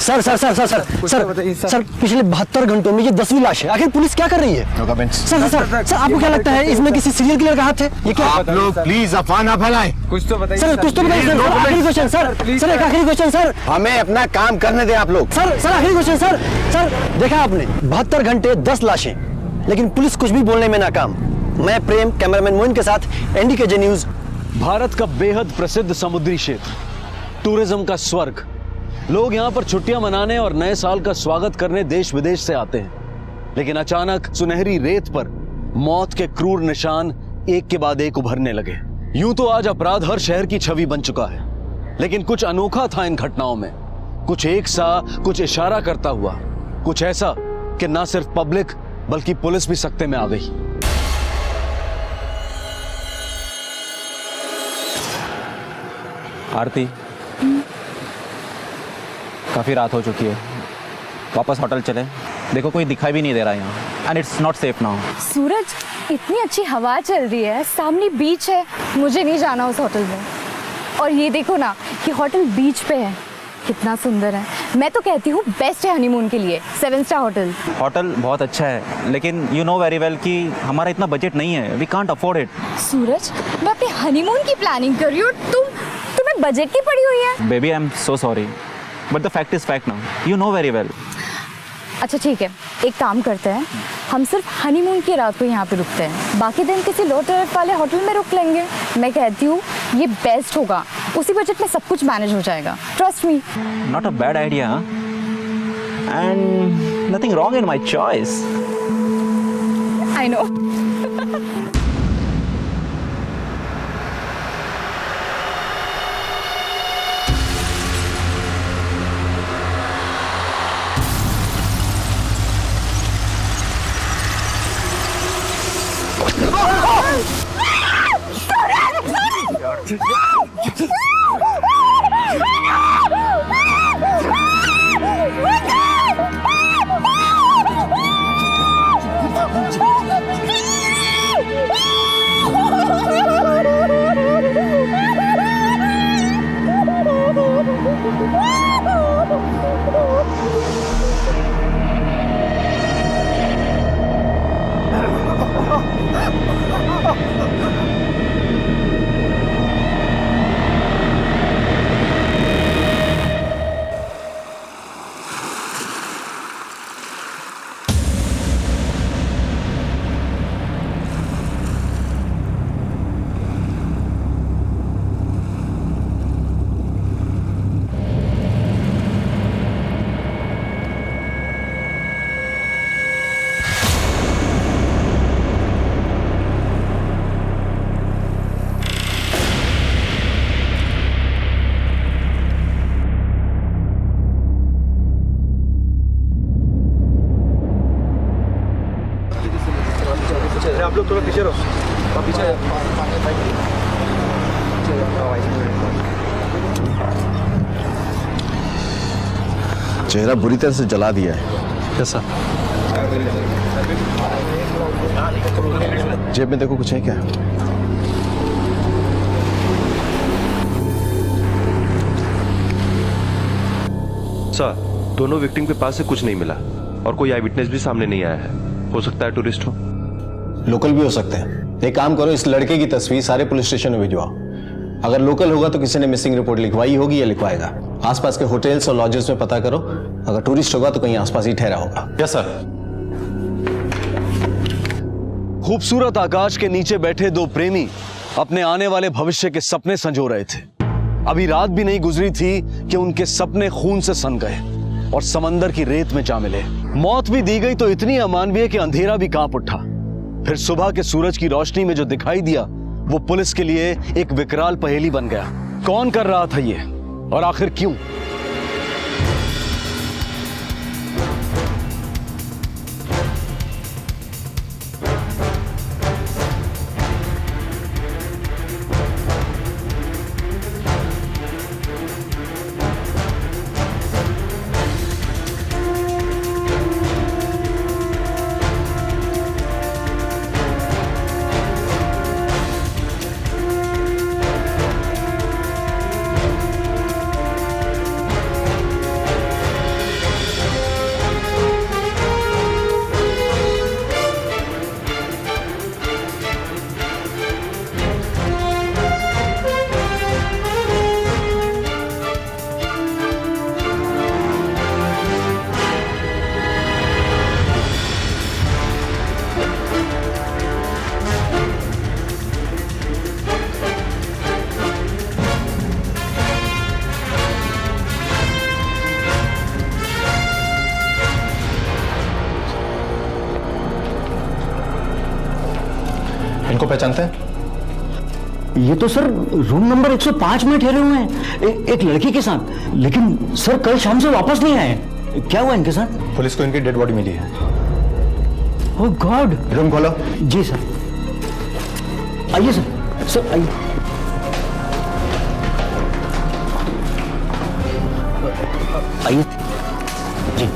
Sir sir sir sir sir sir sir पिछले 72 घंटों में ये 10वीं लाश है। आखिर पुलिस क्या कर रही है? सर सर सर आपको क्या लगता है इसमें किसी सीरियल किलर का हाथ है? ये क्या? आप लोग प्लीज अफवाह ना फैलाएं। कुछ तो बताइए सर, कुछ तो बताइए सर। आखिरी क्वेश्चन सर, सर एक आखिरी क्वेश्चन सर। हमें अपना काम करने दें आप लोग। सर आखिरी क्वेश्चन सर। सर देखा आपने 72 घंटे 10 लाशें, लेकिन पुलिस कुछ भी बोलने में नाकाम। मैं प्रेम, कैमरामैन मोइन के साथ एनडीके न्यूज। भारत का बेहद प्रसिद्ध समुद्री क्षेत्र, टूरिज्म का स्वर्ग। लोग यहाँ पर छुट्टियां मनाने और नए साल का स्वागत करने देश विदेश से आते हैं, लेकिन अचानक सुनहरी रेत पर मौत के क्रूर निशान एक के बाद एक उभरने लगे। यूं तो आज अपराध हर शहर की छवि बन चुका है, लेकिन कुछ अनोखा था इन घटनाओं में। कुछ एक सा, कुछ इशारा करता हुआ, कुछ ऐसा कि ना सिर्फ पब्लिक बल्कि पुलिस भी सकते में आ गई। आरती, काफ़ी रात हो चुकी है, वापस होटल चले। देखो कोई दिखाई भी नहीं दे रहा यहाँ, and it's not safe now. Suraj, इतनी अच्छी हवा चल रही है, सामने बीच है, मुझे नहीं जाना उस होटल में। और ये देखो ना कि होटल बीच पे है, कितना सुंदर है। मैं तो कहती हूँ बेस्ट है हनीमून के लिए 7 स्टार होटल। होटल बहुत अच्छा है, लेकिन यू नो वेरी वेल कि हमारा इतना बजट नहीं है, वी कांट अफोर्ड इट। सूरज, मैं अपने हनीमून की प्लानिंग कर रही हूँ, तुम्हें बजट की पड़ी हुई है। Baby I am so sorry, but the fact is fact now, you know very well. अच्छा ठीक है, एक काम करते हैं, हम सिर्फ हनीमून की रात को यहाँ पे रुकते हैं, बाकी दिन किसी लो टैरिफ वाले होटल में रुक लेंगे। मैं कहती हूँ ये बेस्ट होगा, उसी बजट में सब कुछ मैनेज हो जाएगा। Trust me. Not a bad idea, and nothing wrong in my choice. I know. आप लोग थोड़ा पीछे रहो, पीछे। चेहरा बुरी तरह से जला दिया है। कैसा? जेब में देखो, कुछ है क्या? सर, दोनों विक्टिम के पास से कुछ नहीं मिला और कोई आई विटनेस भी सामने नहीं आया है। हो सकता है टूरिस्ट हो, लोकल भी हो सकते हैं। एक काम करो, इस लड़के की तस्वीर सारे पुलिस स्टेशन में भिजवाओ। अगर लोकल होगा तो किसी ने मिसिंग रिपोर्ट लिखवाई होगी या लिखवाएगा। आसपास के होटल्स और लॉजेस में पता करो, अगर टूरिस्ट होगा तो कहीं आसपास ही ठहरा होगा। Yes sir. खूबसूरत आकाश के नीचे बैठे दो प्रेमी अपने आने वाले भविष्य के सपने संजो रहे थे। अभी रात भी नहीं गुजरी थी कि उनके सपने खून से सन गए और समंदर की रेत में जा मिले। मौत भी दी गई तो इतनी अमानवीय कि अंधेरा भी कांप उठा। फिर सुबह के सूरज की रोशनी में जो दिखाई दिया वो पुलिस के लिए एक विकराल पहेली बन गया। कौन कर रहा था ये और आखिर क्यों? पहचानते हैं? ये तो सर रूम नंबर 105 में ठहरे हुए हैं एक लड़की के साथ, लेकिन सर कल शाम से वापस नहीं आए। क्या हुआ इनके साथ? पुलिस को इनकी डेड बॉडी मिली है। ओह गॉड। रूम खोलो। जी सर। आइए सर, सर आइए। आइए जी।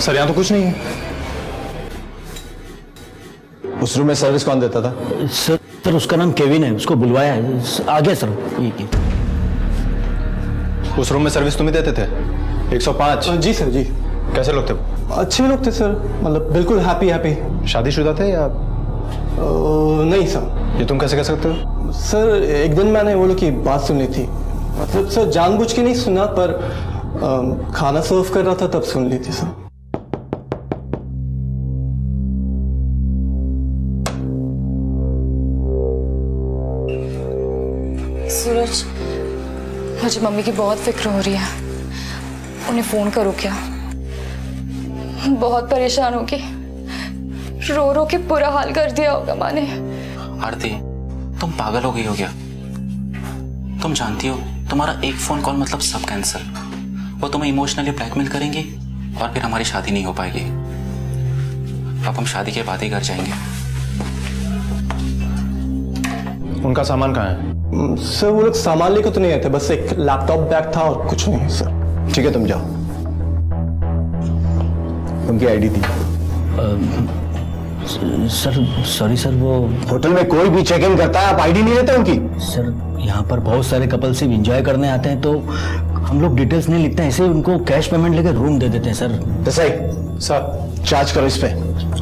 सर यहाँ तो कुछ नहीं है। उस रूम में सर्विस कौन देता था? सर उसका नाम केविन है, उसको बुलवाया है। आ गया सर। ये उस रूम में सर्विस तुम ही देते थे? 105? जी सर जी। कैसे लोग थे वो? अच्छे लोग थे सर, मतलब बिल्कुल हैप्पी। शादीशुदा थे या? नहीं सर। ये तुम कैसे कह सकते हो? सर एक दिन मैंने वो लोग की बात सुनी थी, मतलब सर जानबूझ के नहीं सुना, पर खाना सर्व कर रहा था तब सुन ली थी सर। सूरज, मुझे मम्मी की बहुत फिक्र हो रही है। उन्हें फोन करो क्या? बहुत परेशान होगी। रो रो के बुरा हाल कर दिया होगा माँ ने। आरती, तुम पागल हो गई हो क्या? तुम जानती हो तुम्हारा एक फोन कॉल मतलब सब कैंसिल। वो तुम्हें इमोशनली ब्लैकमेल करेंगे और फिर हमारी शादी नहीं हो पाएगी। अब हम शादी के बाद ही घर जाएंगे। उनका सामान कहाँ है? सर वो लोग सामान लेकर तो नहीं आए थे, बस एक लैपटॉप बैग था और कुछ नहीं सर। ठीक है, तुम जाओ। उनकी आईडी थी? सर सॉरी सर, वो होटल में कोई भी चेक इन करता है, आप आईडी नहीं लेते उनकी? सर यहाँ पर बहुत सारे कपल सिर्फ एंजॉय करने आते हैं, तो हम लोग डिटेल्स नहीं लिखते हैं, ऐसे उनको कैश पेमेंट लेकर रूम दे देते हैं सर। सर चार्ज करो इस पे।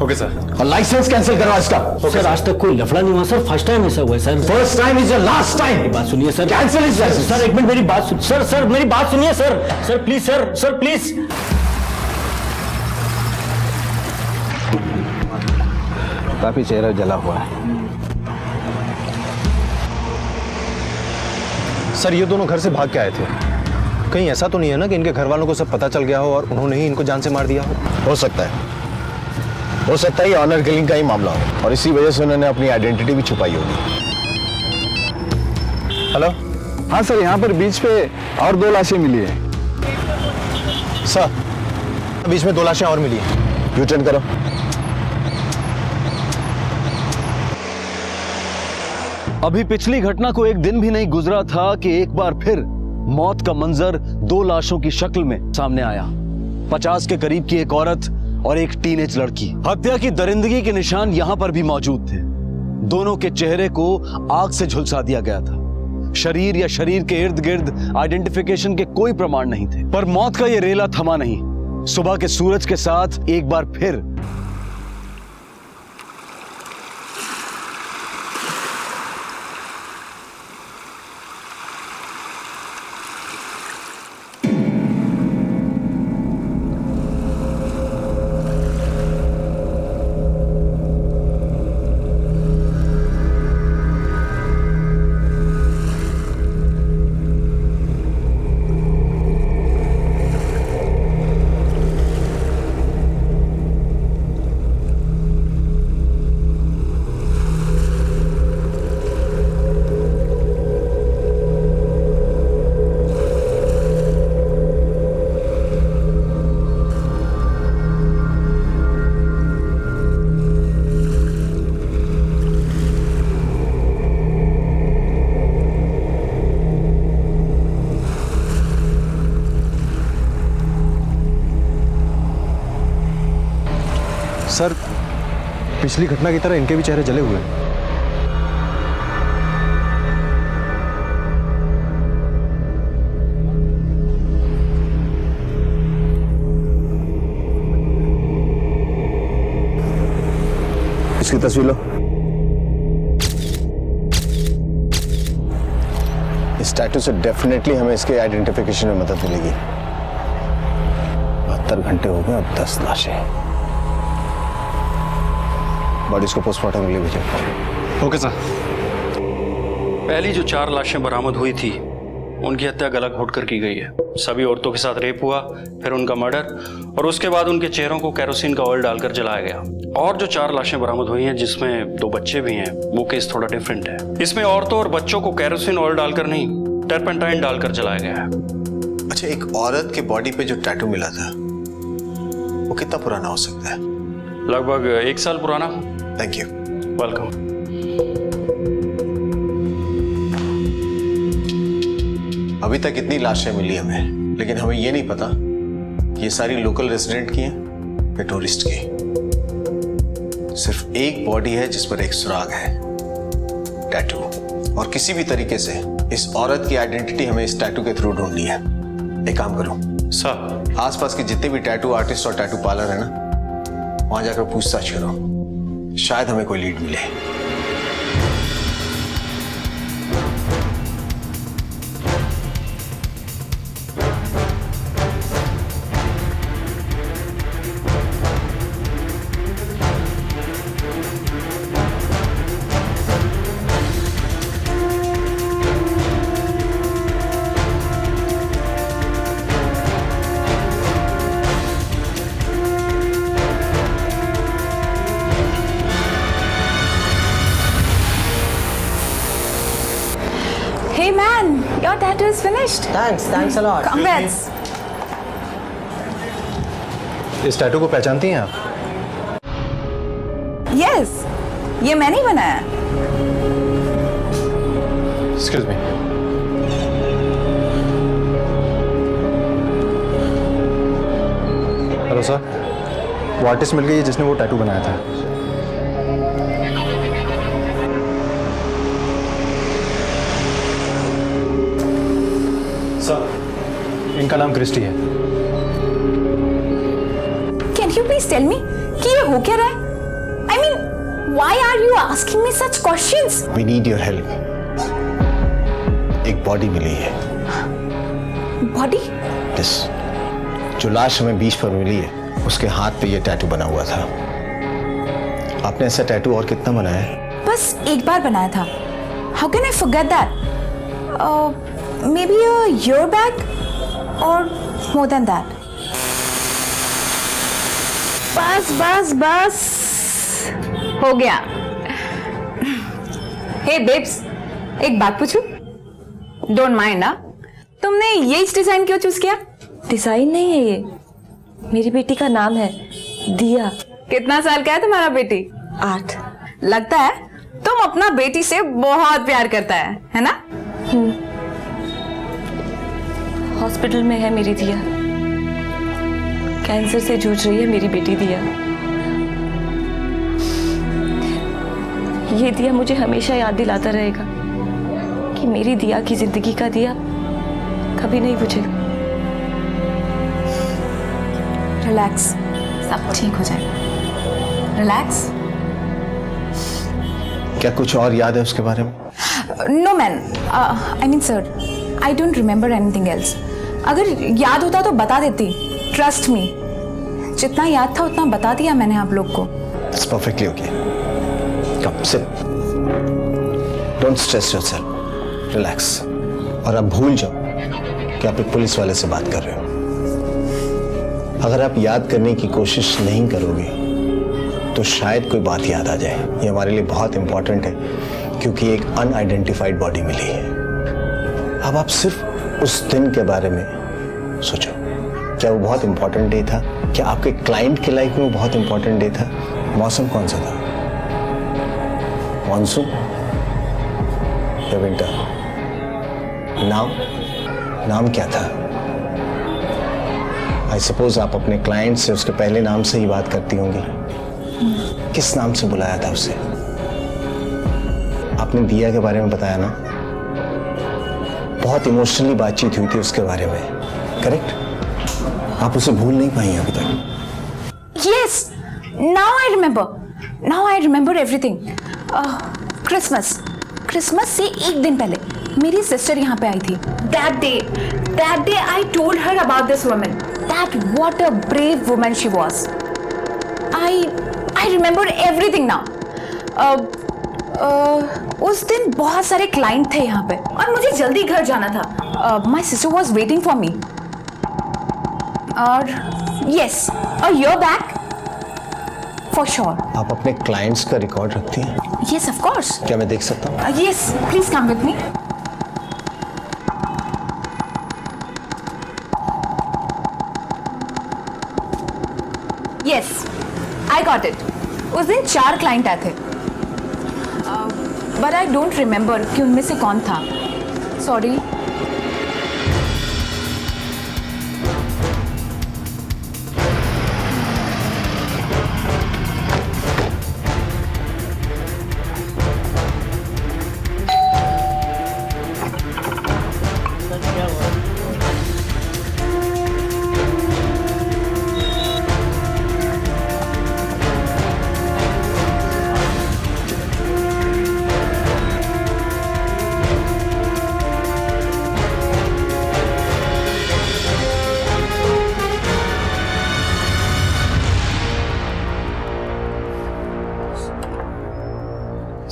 Okay sir. और लाइसेंस कैंसिल करवा इसका। सर आज तक कोई लफड़ा नहीं हुआ सर, फर्स्ट टाइम ऐसा हुआ है sir. First time is the last time. बात सुनिए सर। Cancel is license. सर एक मिनट मेरी बात सुन। सर मेरी बात सुनिए sir. Sir please sir please. काफी चेहरा जला हुआ है। सर ये दोनों घर से भाग के आए थे, कहीं ऐसा तो नहीं है ना कि इनके घर वालों को सब पता चल गया हो और उन्होंने ही इनको जान से मार दिया हो? हो सकता है ये ऑनर किलिंग का ही मामला हो और इसी वजह से उन्होंने अपनी आइडेंटिटी भी छुपाई होगी। हेलो। हाँ सर, यहाँ पर बीच पे और 2 लाशें मिली है। सर बीच में 2 लाशें और मिली है। यू टर्न करो। अभी पिछली घटना को एक दिन भी नहीं गुजरा था कि एक बार फिर मौत का मंजर 2 लाशों की शक्ल में सामने आया। 50 के करीब की एक औरत और एक टीनेज लड़की। हत्या की दरिंदगी के निशान यहां पर भी मौजूद थे। दोनों के चेहरे को आग से झुलसा दिया गया था। शरीर या शरीर के इर्द गिर्द आइडेंटिफिकेशन के कोई प्रमाण नहीं थे। पर मौत का यह रेला थमा नहीं। सुबह के सूरज के साथ एक बार फिर सर पिछली घटना की तरह इनके भी चेहरे जले हुए हैं। इसकी तस्वीर लो। इस टैटू से डेफिनेटली हमें इसके आइडेंटिफिकेशन में मदद मिलेगी। 72 घंटे हो गए, अब 10 लाशें। बॉडीज को पोस्टमार्टम के लिए भेजो। Okay sir. पहली जो 4 लाशें बरामद हुई थी उनकी हत्या गला घोटकर की गई है। सभी औरतों के साथ रेप हुआ, फिर उनका मर्डर और उसके बाद उनके चेहरों को केरोसिन का ऑयल डालकर जलाया गया। और जो 4 लाशें बरामद हुई हैं जिसमें 2 बच्चे भी हैं, वो केस थोड़ा डिफरेंट है। इसमें औरतों और बच्चों को केरोसिन ऑयल डालकर नहीं, टर्पेंटाइन डालकर जलाया गया है। अच्छा, एक औरत के बॉडी पे जो टैटू मिला था वो कितना पुराना हो सकता है? लगभग 1 साल पुराना। Thank you. वेलकम। अभी तक इतनी लाशें मिली हमें, लेकिन हमें ये नहीं पता कि ये सारी लोकल रेजिडेंट की हैं या टूरिस्ट की। सिर्फ एक बॉडी है जिस पर एक सुराग है, टैटू। और किसी भी तरीके से इस औरत की आइडेंटिटी हमें इस टैटू के थ्रू ढूंढनी है। एक काम करो सर, आसपास के जितने भी टैटू आर्टिस्ट और टैटू पार्लर है ना, वहां जाकर पूछताछ करो, शायद हमें कोई लीड मिले। Hey man, your tattoo is finished. Thanks a lot. Congrats. इस टैटू को पहचानती हैं आप? Yes, ये मैंने ही बनाया। Excuse me. हेलो सर, वो आर्टिस्ट मिल गई है जिसने वो टैटू बनाया था। सर, इनका नाम क्रिस्टी है। Can you please tell me कि ये हो क्या रहा है? I mean, why are you asking me such questions? We need your help. एक बॉडी मिली है। Body? यस, जो लाश हमें बीच पर मिली है उसके हाथ पे ये टैटू बना हुआ था। आपने ऐसा टैटू और कितना बनाया है? बस एक बार बनाया था। How can I forget that? Maybe a year back or more than that. बस हो गया। हे बेब्स, एक बात पूछूं? डोंट माइंड ना? तुमने ये डिजाइन क्यों चूज किया? डिजाइन नहीं है ये, मेरी बेटी का नाम है दिया। कितना साल का है तुम्हारा बेटी? 8। लगता है तुम अपना बेटी से बहुत प्यार करता है ना? हॉस्पिटल में है मेरी दिया, कैंसर से जूझ रही है मेरी बेटी दिया। ये दिया मुझे हमेशा याद दिलाता रहेगा कि मेरी दिया की जिंदगी का दिया कभी नहीं बुझे। रिलैक्स, सब ठीक हो जाएगा। रिलैक्स। क्या कुछ और याद है उसके बारे में? No man, I mean sir, I don't remember anything else. अगर याद होता तो बता देती। ट्रस्ट मी, जितना याद था उतना बता दिया मैंने आप लोग को। It's perfectly okay. Come, sit. Don't stress yourself. Relax. और आप भूल जाओ कि आप एक पुलिस वाले से बात कर रहे हो। अगर आप याद करने की कोशिश नहीं करोगे तो शायद कोई बात याद आ जाए। ये हमारे लिए बहुत इंपॉर्टेंट है क्योंकि एक अनआइडेंटिफाइड बॉडी मिली है। अब आप सिर्फ उस दिन के बारे में सोचो। क्या वो बहुत इंपॉर्टेंट डे था? क्या आपके क्लाइंट के लाइफ में वो बहुत इंपॉर्टेंट डे था? मौसम कौन सा था? मॉनसून या विंटर? नाम क्या था? आई सपोज आप अपने क्लाइंट से उसके पहले नाम से ही बात करती होंगी। किस नाम से बुलाया था उसे? आपने दिया के बारे में बताया ना? बहुत इमोशनली बातचीत हुई थी उसके बारे में, करेक्ट? आप उसे भूल नहीं पाई अभी तक। Yes, now I remember everything. Christmas से एक दिन पहले मेरी सिस्टर यहाँ पे आई थी। That day I told her about this woman. That what a brave woman she was. I remember everything now. उस दिन बहुत सारे क्लाइंट थे यहाँ पे और मुझे जल्दी घर जाना था. My sister was waiting for me. और yes, you're back for sure. आप अपने क्लाइंट्स का रिकॉर्ड रखती हैं? Yes, of course. क्या मैं देख सकता हूँ? Yes, please come with me. Yes, I got it. उस दिन 4 क्लाइंट आए थे. But I don't remember कि उनमें से कौन था. Sorry.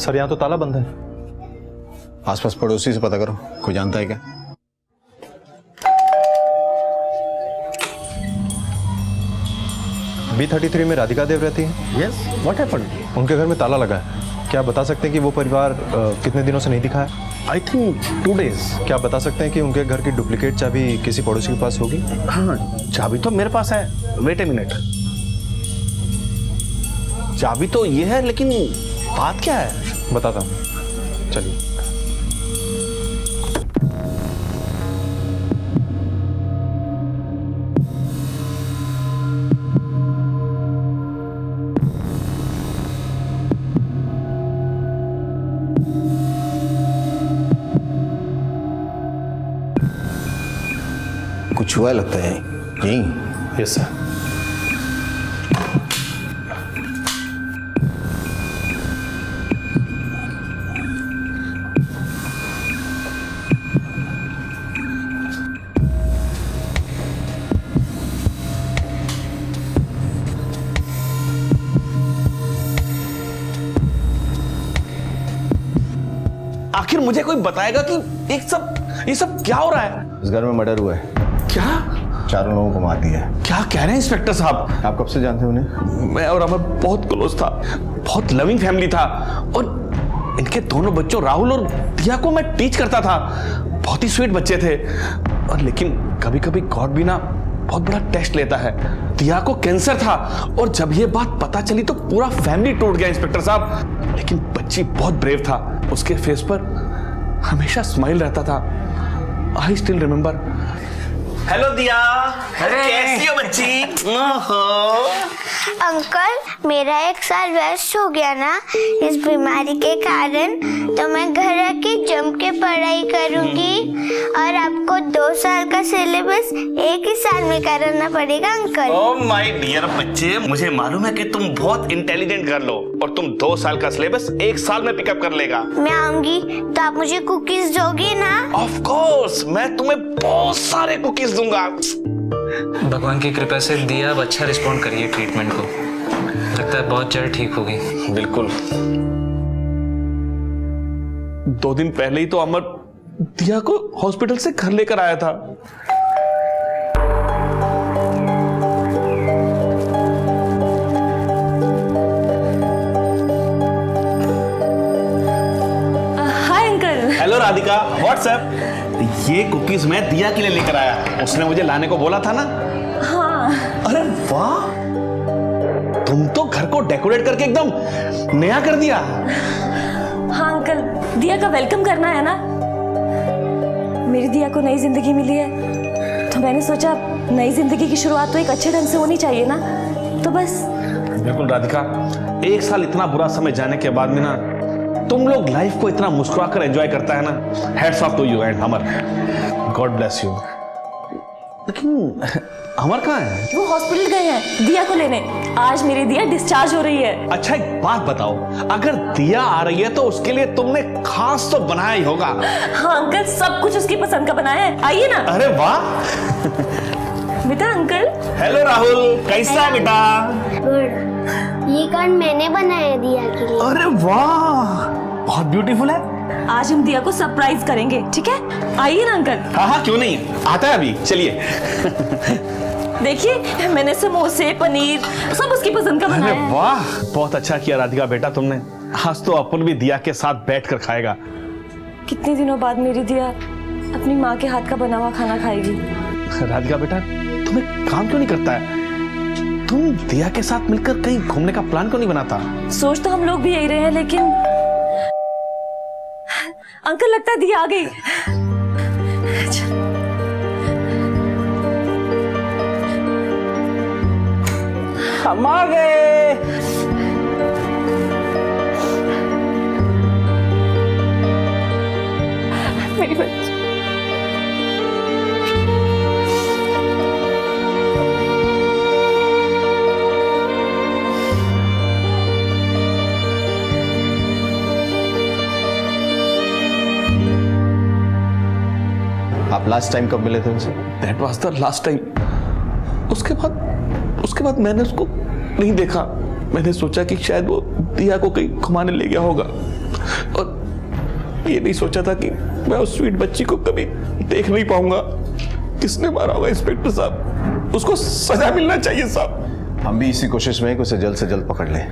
सर यहाँ तो ताला बंद है. आसपास पड़ोसी से पता करो, कोई जानता है क्या? B33 में राधिका देव रहती है. Yes, what happened? उनके घर में ताला लगा है. क्या आप बता सकते हैं कि वो परिवार कितने दिनों से नहीं दिखा है? I think 2 days. क्या आप बता सकते हैं कि उनके घर की डुप्लीकेट चाबी किसी पड़ोसी के पास होगी? हाँ, चाबी तो मेरे पास है. Wait a minute. चाबी तो ये है, लेकिन बात क्या है? बताता हूँ, चलिए. कुछ हुआ लगता है यही. Yes sir. आखिर मुझे कोई बताएगा कि ये सब क्या हो रहा है? इस घर में मर्डर हुआ है. क्या? 4 लोगों को मार दिया है. क्या कह रहे हैं इंस्पेक्टर साहब? आप कब से जानते हैं उन्हें? मैं और अमर बहुत क्लोज था, बहुत लविंग फैमिली था, और इनके दोनों बच्चों राहुल और दिया को मैं टीच करता था. बहुत ही स्वीट बच्चे थे. और लेकिन कभी कभी गॉड भी ना बहुत बड़ा टेस्ट लेता है. दिया को कैंसर था, और जब ये बात पता चली तो पूरा फैमिली टूट गया इंस्पेक्टर साहब. लेकिन बच्ची बहुत ब्रेव था. उसके फेस पर हमेशा स्माइल रहता था. I still remember. हेलो दिया, कैसी हो बच्ची? अंकल, मेरा 1 साल वेस्ट हो गया ना इस बीमारी के कारण, तो मैं घर आके जम के पढ़ाई करूंगी और आपको 2 साल का सिलेबस 1 ही साल में कराना पड़ेगा अंकल. ओह माय डियर बच्चे, मुझे मालूम है कि तुम बहुत इंटेलिजेंट गर्ल हो और तुम 2 साल का सिलेबस 1 साल में पिकअप कर लेगा. मैं आऊंगी तो आप मुझे कुकीज दोगे ना? ऑफ कोर्स, मैं तुम्हें बहुत सारे कुकीज दूंगा. भगवान की कृपा से दिया अब अच्छा रिस्पॉन्ड करिए ट्रीटमेंट को. लगता है बहुत जल्द ठीक होगी. बिल्कुल. 2 दिन पहले ही तो अमर दिया को हॉस्पिटल से घर लेकर आया था. Hi uncle. Hello Radhika, WhatsApp. ये कुकीज मैं दिया के लिए लेकर आया. उसने मुझे लाने को बोला था ना. हाँ. अरे वाह, तुम तो घर को डेकोरेट करके एकदम नया कर दिया. हाँ अंकल, दिया का वेलकम करना है ना. मेरी दिया को नई जिंदगी मिली है, तो मैंने सोचा नई जिंदगी की शुरुआत तो एक अच्छे ढंग से होनी चाहिए ना, तो बस. बिल्कुल राधिका, 1 साल इतना बुरा समय जाने के बाद में ना तुम लोग लाइफ को इतना मुस्कुराकर एंजॉय करता है ना. Hats off to you and Amar. God bless you. लेकिन अमर कहाँ है? वो हॉस्पिटल गए हैं दिया को लेने. आज मेरी दिया डिस्चार्ज हो रही है. अच्छा एक बात बताओ, अगर दिया आ रही है तो उसके लिए तुमने खास तो बनाया ही होगा. हाँ अंकल, सब कुछ उसकी पसंद का बनाया है. आइए ना. अरे वाह. बेटा अंकल. हेलो राहुल, कैसा है बेटा? गुड. ये कार्ड मैंने बनाया दिया के लिए. अरे वाह, बहुत ब्यूटीफुल है। आज हम दिया को सरप्राइज करेंगे, ठीक है? आइए ना अंकल। हाँ हाँ क्यों नहीं, आता है अभी, चलिए। देखिए मैंने समोसे पनीर सब उसकी पसंद का बनाया है। वाह, बहुत अच्छा किया राधिका बेटा तुमने। आज तो अपन भी दिया के साथ बैठ कर खाएगा। कितने दिनों बाद मेरी दिया अपनी माँ के हाथ का बना हुआ खाना खाएगी। राधिका बेटा तुम्हें काम क्यों नहीं करता है? तुम दिया के साथ मिलकर कहीं घूमने का प्लान क्यों नहीं बनाता? सोच तो हम लोग भी यही रहे हैं, लेकिन अंकल लगता है दिया आ गई। हम आ गए। मेरी बच्ची आप लास्ट टाइम कब मिले थे उनसे? That was the last time. उसके बाद मैंने उसको नहीं देखा। मैंने सोचा कि शायद वो दिया को कहीं घुमाने ले गया होगा, और ये नहीं सोचा था कि मैं उस स्वीट बच्ची को कभी देख नहीं पाऊंगा। किसने मारा होगा इंस्पेक्टर साहब? उसको सजा मिलना चाहिए साहब। हम भी इसी कोशिश में हैं कि उसे जल्द से जल्द पकड़ लें।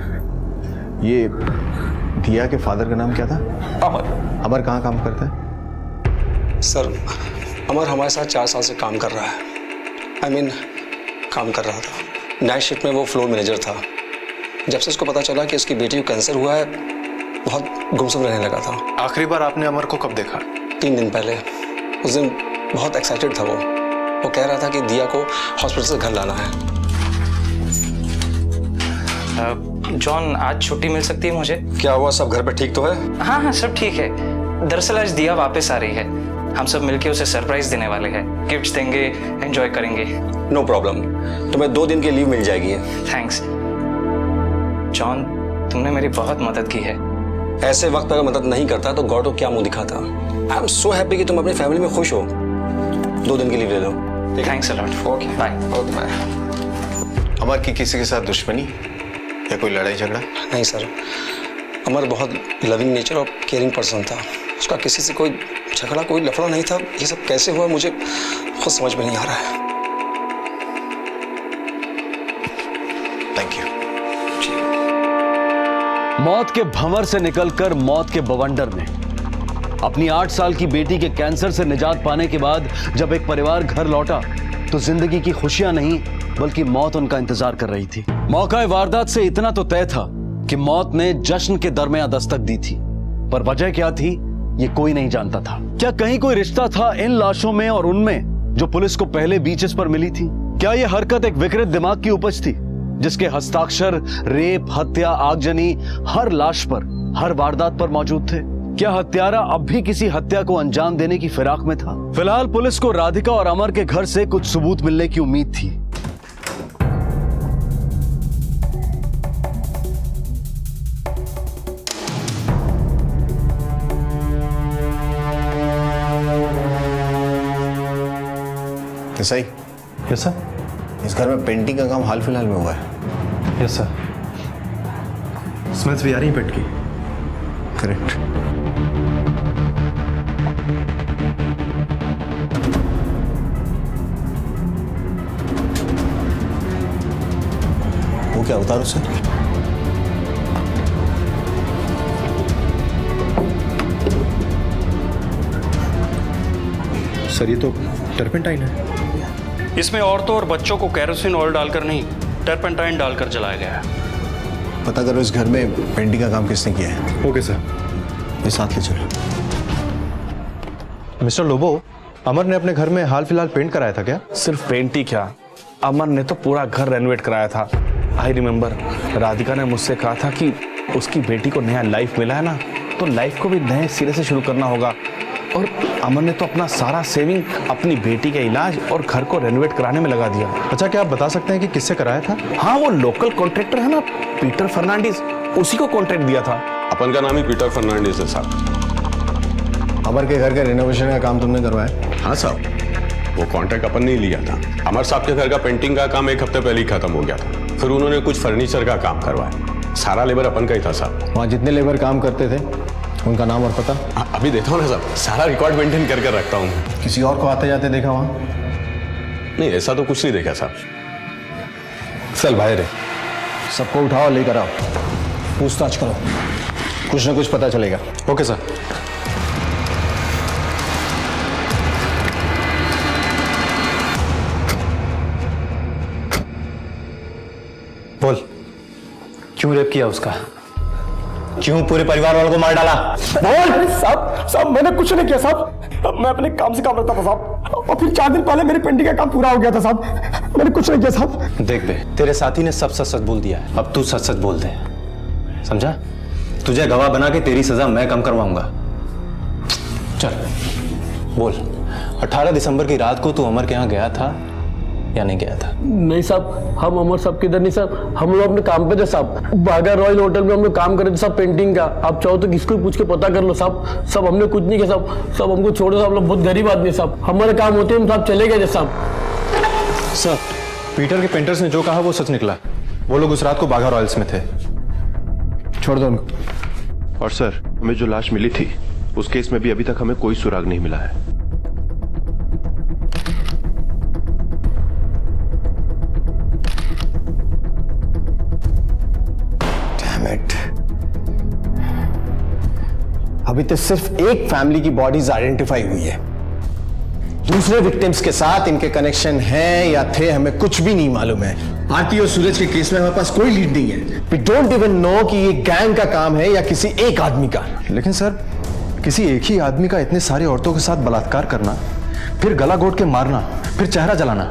ये दिया के फादर का नाम क्या था? अमर। अमर कहाँ काम करता है? सर अमर हमारे साथ 4 साल से काम कर रहा है। काम कर रहा था। नाइट शिफ्ट में वो फ्लोर मैनेजर था। जब से उसको पता चला कि उसकी बेटी को कैंसर हुआ है, बहुत गुमसुम रहने लगा था। आखिरी बार आपने अमर को कब देखा? 3 दिन पहले। उस दिन बहुत एक्साइटेड था वो कह रहा था कि दिया को हॉस्पिटल से घर लाना है। जॉन, आज छुट्टी मिल सकती है मुझे? क्या हुआ, सब घर पे ठीक तो है? हाँ हाँ सब ठीक है। दरअसल आज दिया वापस आ रही है। हम सब मिलके उसे सरप्राइज देने वाले हैं। गिफ्ट्स देंगे, एंजॉय करेंगे। नो प्रॉब्लम, तुम्हें 2 दिन की लीव मिल जाएगी। थैंक्स जॉन, तुमने मेरी बहुत मदद की है। ऐसे वक्त पर अगर मदद नहीं करता तो गॉड को क्या मुंह दिखाता। आई एम सो हैप्पी कि तुम अपनी फैमिली में खुश हो। 2 दिन की लीव ले लो। Thanks a lot. Okay bye. Okay bye. Amar की किसी के साथ दुश्मनी या कोई लड़ाई झगड़ा? नहीं सर, अमर बहुत लविंग नेचर और केयरिंग पर्सन था। उसका किसी से कोई झगड़ा, कोई लफड़ा नहीं था। ये सब कैसे हुआ मुझे खुद समझ में नहीं आ रहा है। Thank you. मौत के भंवर से निकलकर मौत के बवंडर में अपनी 8 साल की बेटी के कैंसर से निजात पाने के बाद जब एक परिवार घर लौटा तो जिंदगी की खुशियां नहीं बल्कि मौत उनका इंतजार कर रही थी। मौका वारदात से इतना तो तय था कि मौत ने जश्न के दरमियान दस्तक दी थी, पर वजह क्या थी ये कोई नहीं जानता था। क्या कहीं कोई रिश्ता था इन लाशों में और उनमें जो पुलिस को पहले बीचेस पर मिली थी? क्या यह हरकत एक विकृत दिमाग की उपज थी जिसके हस्ताक्षर रेप, हत्या, आगजनी हर लाश पर, हर वारदात पर मौजूद थे? क्या हत्यारा अब भी किसी हत्या को अंजाम देने की फिराक में था? फिलहाल पुलिस को राधिका और अमर के घर से कुछ सबूत मिलने की उम्मीद थी। सही? Yes sir. इस घर में पेंटिंग का काम हाल फिलहाल में हुआ है? Yes sir. स्मेल्स भी आ रही है पेंट की। करेक्ट। वो क्या उतारो सर? सर ये तो टर्पेंटाइन है। इसमें औरतों और बच्चों को केरोसिन ऑयल डालकर नहीं, टर्पेंटाइन डालकर जलाया गया है। पता करो इस घर में पेंटिंग का काम किसने किया है। Okay sir. ये साथ ले चलो। मिस्टर लोबो, अमर ने अपने घर में हाल फिलहाल पेंट कराया था क्या? सिर्फ पेंट ही क्या, अमर ने तो पूरा घर रेनोवेट कराया था। आई रिमेम्बर, राधिका ने मुझसे कहा था कि उसकी बेटी को नया लाइफ मिला है ना, तो लाइफ को भी नए सिरे से शुरू करना होगा। और अमर ने तो अपना सारा सेविंग अपनी बेटी के इलाज और घर को रेनोवेट कराने में लगा दिया। अच्छा, क्या आप बता सकते हैं कि किससे कराया था? हाँ, वो लोकल कॉन्ट्रैक्टर है ना, पीटर फर्नांडिस, उसी को कॉन्ट्रैक्ट दिया था। अपन का नाम ही पीटर फर्नांडिस है साहब। अमर के घर के रेनोवेशन का काम तुमने करवाया? हाँ साहब, वो कॉन्ट्रैक्ट अपन ने ही लिया था। अमर साहब के घर का पेंटिंग का काम 1 हफ्ते पहले ही खत्म हो गया था। फिर उन्होंने कुछ फर्नीचर का काम करवाया। सारा लेबर अपन का ही था साहब। वहाँ जितने लेबर काम करते थे उनका नाम और पता? अभी देता हूँ ना साहब, सारा रिकॉर्ड मेंटेन कर कर रखता हूँ। किसी और को आते जाते देखा वहां? नहीं, ऐसा तो कुछ नहीं देखा साहब। चल बाहर है, सबको उठाओ, लेकर आओ, पूछताछ करो, कुछ ना कुछ पता चलेगा। Okay sir. बोल, क्यों रेप किया उसका? क्यों पूरे परिवार वालों को मार डाला? बोल। साहब मैंने कुछ नहीं किया साहब, मैं अपने काम से काम रखता था साहब, और फिर 4 दिन पहले मेरी पेंटिंग का काम पूरा हो गया था साहब, मैंने कुछ नहीं किया साहब। देख बे, तेरे साथी ने सब सच सच बोल दिया है, अब तू सच सच बोल दे, समझा? तुझे गवाह बना के तेरी सजा मैं कम करवाऊंगा। चल बोल, 18 दिसंबर की रात को तू अमर के यहाँ गया था या नहीं गया था? नहीं साहब, हम अमर साहब किधर नहीं साहब, हम लोग अपने काम पे थे साहब, बागा रॉयल होटल में हम लोग काम कर रहे थे साहब पेंटिंग का। आप चाहो तो किसको पूछ के पता कर लो साहब, सब हमने कुछ नहीं किया साहब, सब हमको छोड़ो साहब, लोग बहुत गरीब आदमी साहब, हमारे काम होते हम साहब चले गए साहब। सर, पीटर के पेंटर्स ने जो कहा वो सच निकला, वो लोग उस रात को बागा रॉयल्स में थे। छोड़ दो उनको। और सर, हमें जो लाश मिली थी उस केस में भी अभी तक हमें कोई सुराग नहीं मिला है। अभी तक सिर्फ एक फैमिली की बॉडीज आइडेंटिफाई हुई है, दूसरे विक्टिम्स के साथ इनके कनेक्शन हैं या थे हमें कुछ भी नहीं मालूम है। आरती और सूरज के केस में हमारे पास कोई लीड नहीं है। वी डोंट इवन नो कि ये गैंग का काम है या किसी एक आदमी का। लेकिन सर, किसी एक ही आदमी का इतने सारे औरतों के साथ बलात्कार करना, फिर गला घोट के मारना, फिर चेहरा जलाना,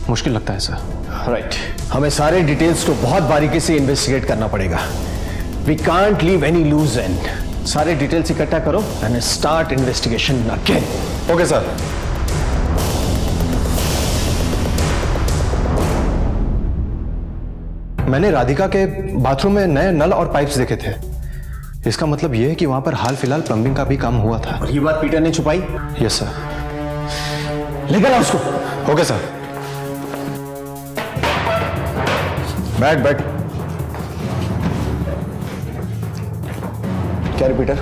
मुश्किल लगता है सर। राइट, हमें सारे डिटेल्स को बहुत बारीकी से इन्वेस्टिगेट करना पड़ेगा। We can't leave any loose end. सारे डिटेल्स इकट्ठा करो and start investigation again. Okay sir. मैंने राधिका के बाथरूम में नए नल और पाइप्स देखे थे, इसका मतलब यह है कि वहां पर हाल फिलहाल प्लम्बिंग का भी काम हुआ था। और ये बात पीटर ने छुपाई? Yes sir. लेकर आओ उसको। Okay sir. बैठ। क्या पीटर,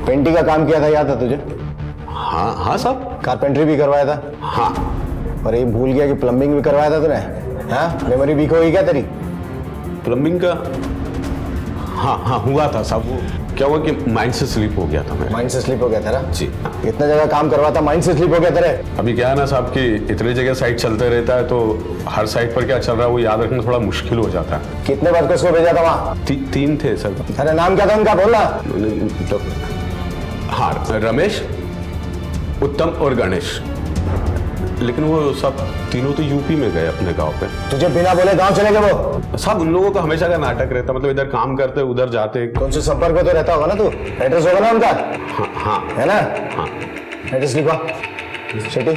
पेंटिंग का काम किया था, याद था तुझे? हाँ साहब। कारपेंटरी भी करवाया था? हाँ। और ये भूल गया कि प्लम्बिंग भी करवाया था तूने? हाँ, मेमोरी वीक हो गई क्या तेरी? प्लम्बिंग का हाँ हुआ था साहब। वो क्या हुआ कि माइंड से स्लिप हो गया था। मैं माइंड से स्लिप हो गया था ना? जी। इतना जगह काम करवाता, माइंड से स्लिप हो गया तेरे? अभी क्या है ना साहब कि इतनी जगह साइट चलते रहता है, तो हर साइट पर क्या चल रहा है वो याद रखना थोड़ा मुश्किल हो जाता है। कितने वर्कर्स को भेजा था वहाँ? 3 थे सर। अरे नाम क्या था उनका, बोलना। हाँ, रमेश, उत्तम और गणेश। लेकिन वो सब तीनों तो यूपी में गए अपने गांव पे। तुझे बिना बोले गांव चले गए वो? साहब उन लोगों का हमेशा का नाटक रहता, मतलब इधर काम करते उधर जाते। कौन से संपर्क में तो रहता होगा ना तू? एड्रेस होगा ना उनका? हाँ है ना? हाँ। एड्रेस लिखवा शेटी,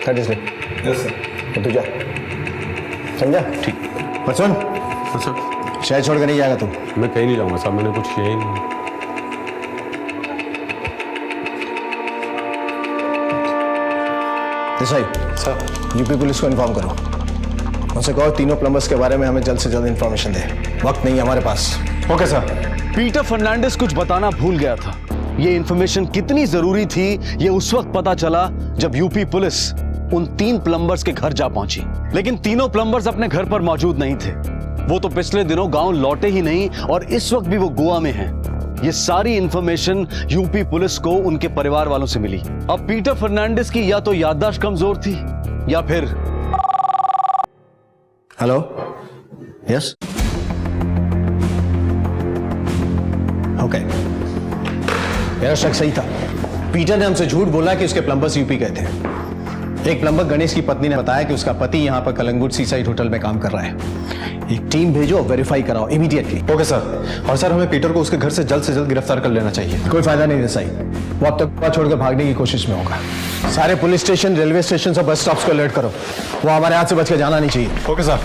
एड्रेस लिख। Yes sir. तू जा, समझा? ठीक। पर सुन, सर शहर छोड़ कर नहीं जाएगा तू? मैं कहीं नहीं जाऊंगा साहब, मैंने कुछ किया ही नहीं। देसाई सर, यूपी पुलिस को इन्फॉर्म करो, उनसे कहो तीनों प्लम्बर्स के बारे में हमें जल्द से जल्द इन्फॉर्मेशन दे। वक्त नहीं है हमारे पास। Okay sir. पीटर फर्नांडिस कुछ बताना भूल गया था। ये इन्फॉर्मेशन कितनी जरूरी थी ये उस वक्त पता चला जब यूपी पुलिस उन 3 प्लम्बर्स के घर जा पहुंची। लेकिन तीनों प्लम्बर्स अपने घर पर मौजूद नहीं थे। वो तो पिछले दिनों गांव लौटे ही नहीं और इस वक्त भी वो गोवा में हैं। ये सारी इंफॉर्मेशन यूपी पुलिस को उनके परिवार वालों से मिली। अब पीटर फर्नांडिस की या तो याददाश्त कमजोर थी या फिर। Hello, yes, okay. मेरा शक सही था। पीटर ने हमसे झूठ बोला कि उसके प्लम्बर्स यूपी गए थे। एक प्लम्बर गणेश की पत्नी ने बताया कि उसका पति यहाँ पर कलंगुट सीसाइड होटल में काम कर रहा है। एक टीम भेजो, वेरीफाई कराओ इमीडिएटली। Okay sir. और सर, हमें पीटर को उसके घर से जल्द गिरफ्तार कर लेना चाहिए। कोई फायदा नहीं देसाई, वो अब तक छोड़कर भागने की कोशिश में होगा। सारे पुलिस स्टेशन, रेलवे स्टेशन और बस स्टॉप्स को अलर्ट करो। वो हमारे हाथ से बच के जाना नहीं चाहिए। Okay sir.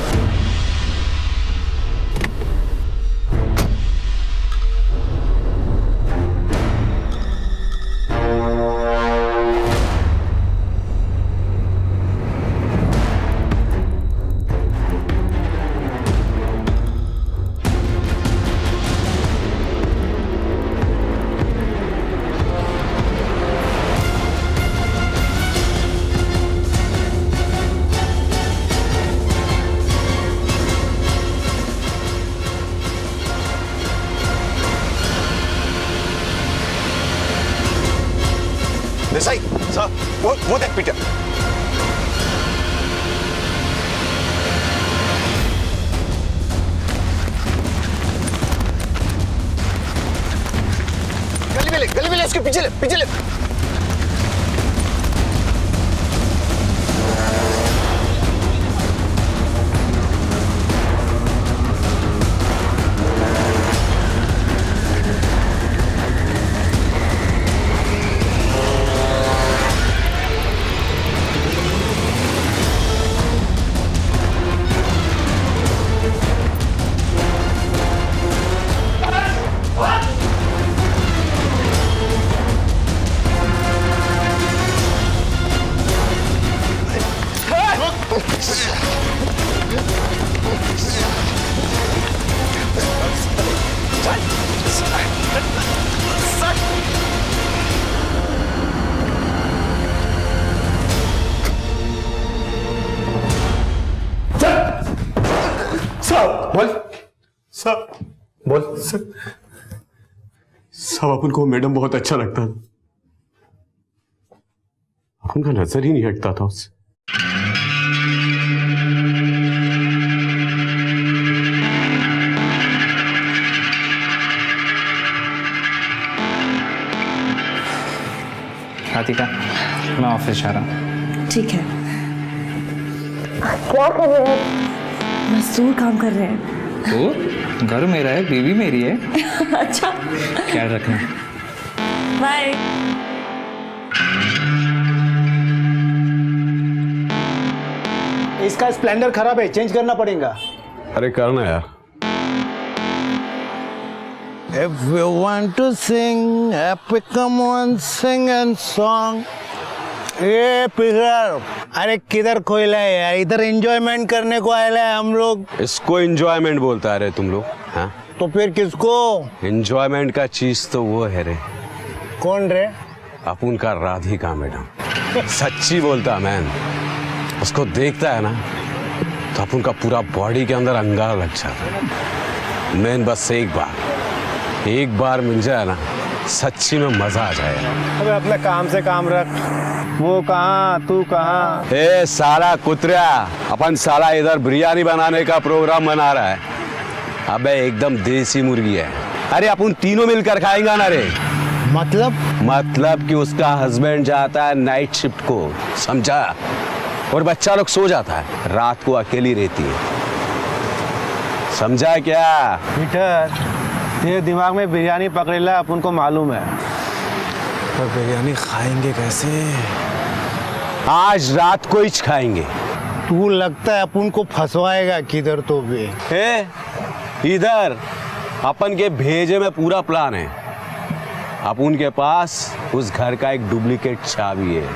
वो देख पीटर। गली में ले, उसके पीछे ले, पीछे ले। बोल सब अपन को मैडम बहुत अच्छा लगता था, अपन का नजर ही नहीं हटता था उससे। राधिका, मैं ऑफिस जा रहा हूँ। ठीक है। क्या कर रहे हैं? मजदूर काम कर रहे हैं। तो घर मेरा है, बीवी मेरी है। अच्छा, ख्याल रखना। बाय। इसका स्प्लेंडर खराब है, चेंज करना पड़ेगा। अरे करना यार। If you want to sing, happy come on, sing and song. ये पिगर, अरे किधर खोला है यार? इधर एंजॉयमेंट करने को आए हैं हम लोग। इसको एंजॉयमेंट बोलता है रे तुम लोग? हाँ तो फिर किसको? एंजॉयमेंट का चीज तो वो है रे। कौन रे? अपन का राधिका मैडम। सच्ची बोलता मैन, उसको देखता है ना तो अपन का पूरा बॉडी के अंदर अंगार लग जाता है। मैन बस एक बार मिल जाए ना, सच्ची में मजा आ जाए। अबे अपने काम से काम रख। वो कहाँ, तू कहाँ? ए साला कुतरा, अपन साला इधर बिरयानी बनाने का प्रोग्राम बना रहा है। अबे एकदम देसी मुर्गी है। अरे अपन तीनों मिलकर खाएंगे ना रे। मतलब कि उसका हस्बैंड जाता है नाइट शिफ्ट को, समझा? और बच्चा लोग सो जाता है, रात को अकेली रहती है, समझा क्या? पीटर, तेरे दिमाग में बिरयानी पकड़ेला अपन को मालूम है, पर बिरयानी खाएंगे कैसे? आज रात को ही खाएंगे। तू लगता है अपन को फंसवाएगा किधर तो भी। इधर अपन के भेजे में पूरा प्लान है। अपन के पास उस घर का एक डुप्लीकेट चाबी है।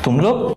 तुम लोग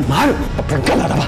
मार गला दबा।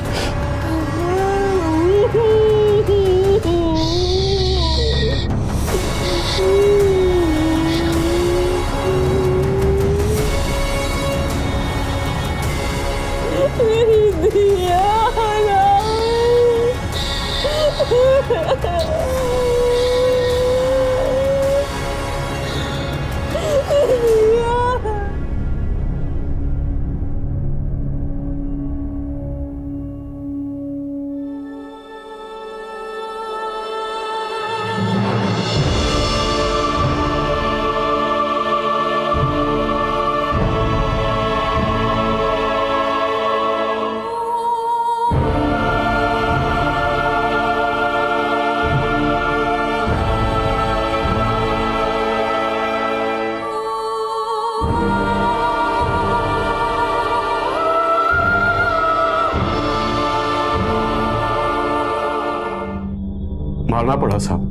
मारना पड़ा साहब,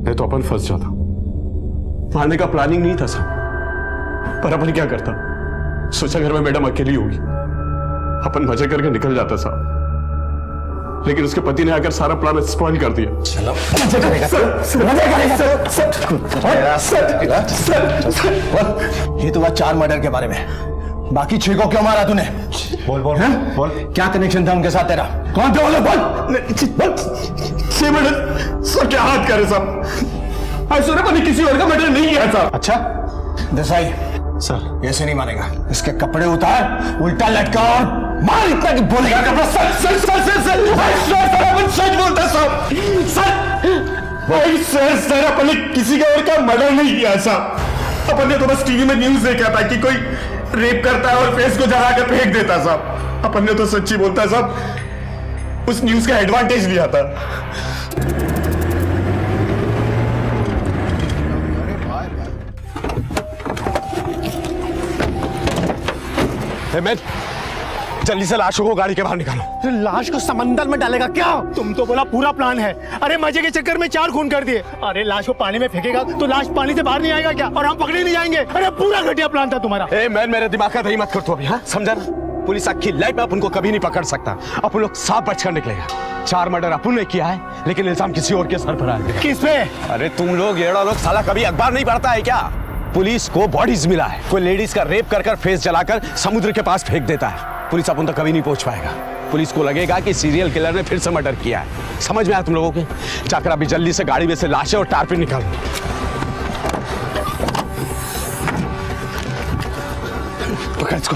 नहीं तो अपन फंस जाता। मारने का प्लानिंग नहीं था साहब, पर अपन क्या करता, सोचा घर में मैडम अकेली होगी, अपन मजे करके निकल जाता साहब, लेकिन उसके पति ने आकर सारा प्लान स्पॉइल कर दिया। चलो मजे करेगा ये तो बात 4 मर्डर के बारे में, बाकी 6 को क्यों मारा तूने? बोल बोल बोल, क्या कनेक्शन था उनके साथ तेरा? कौन थे वो लोग? बोल। 6 मर्डर सर, क्या हाथ करे साहब, ऐश्वर्या पति किसी और का मर्डर नहीं किया साहब। अच्छा देसाई सर, ऐसे नहीं मारेगा, इसके कपड़े उतार, उल्टा लटका और मार इतना कि बोलेगा कपड़ा। सच बोलता साहब, सर अपन ने किसी का और का मर्डर नहीं किया साहब, अपन ने तो बस टीवी में न्यूज देखा था कि कोई रेप करता है और फेस को जला कर फेंक देता साहब, अपन ने तो सच्ची बोलता साहब, उस न्यूज का एडवांटेज लिया था। जल्दी से लाशों को गाड़ी के बाहर निकालो। लाश को समंदर में डालेगा क्या? तुम तो बोला पूरा प्लान है। अरे मजे के चक्कर में 4 खून कर दिए। अरे लाश को पानी में फेंकेगा तो लाश पानी से बाहर नहीं आएगा क्या? और हम पकड़े नहीं जाएंगे? अरे पूरा घटिया प्लान था तुम्हारा। मैन, मेरे दिमाग का दही मत कर तू अभी, हाँ समझा ना? पुलिस अक्खी लाइफ में अपन को कभी नहीं पकड़ सकता, अपन लोग साफ बचकर निकलेगा। 4 मर्डर अपन ने किया है, लेकिन इल्जाम किसी और के सर पर आया। किस पे? अरे तुम लोग येड़ा लोग साला कभी अखबार नहीं पढ़ता है क्या? पुलिस को बॉडीज मिला है, कोई लेडीज का रेप कर फेस जलाकर समुद्र के पास फेंक देता है, पुलिस अपन तक कभी नहीं पहुंच पाएगा। पुलिस को लगेगा कि सीरियल किलर ने फिर से मर्डर किया है। समझ में आया तुम लोगों के? जाकर अभी जल्दी से गाड़ी में से लाशें और टारपिन निकालो। पकड़ इसको।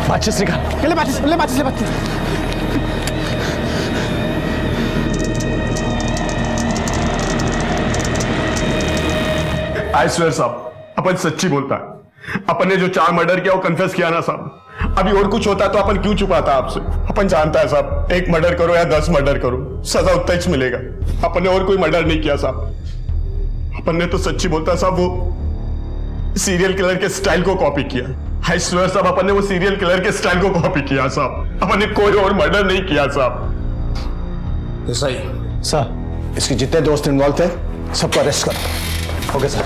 माचिस निकाल। ले माचिस, ले माचिस, ले माचिस। आई स्वेयर साहब, अपन सच्ची बोलता है। अपन ने जो 4 मर्डर किया वो कन्फेस किया ना साहब। अभी और कुछ होता तो अपन क्यों छुपाता आपसे? अपन जानता है साहब, 1 मर्डर करो या 10 मर्डर करो, सजा उतना ही मिलेगा। अपन ने और कोई मर्डर नहीं किया साहब। अपन ने तो सच्ची बोलता साहब, वो सीरियल किलर के स्टाइल को कॉपी किया। आई स्वेयर साहब, अपन ने वो सीरियल किलर के स्टाइल को कॉपी किया साहब। अपन ने कोई और मर्डर नहीं किया साहब। सही सर, इसके जितने दोस्त इन्वॉल्व थे सबको अरेस्ट करो। Okay sir.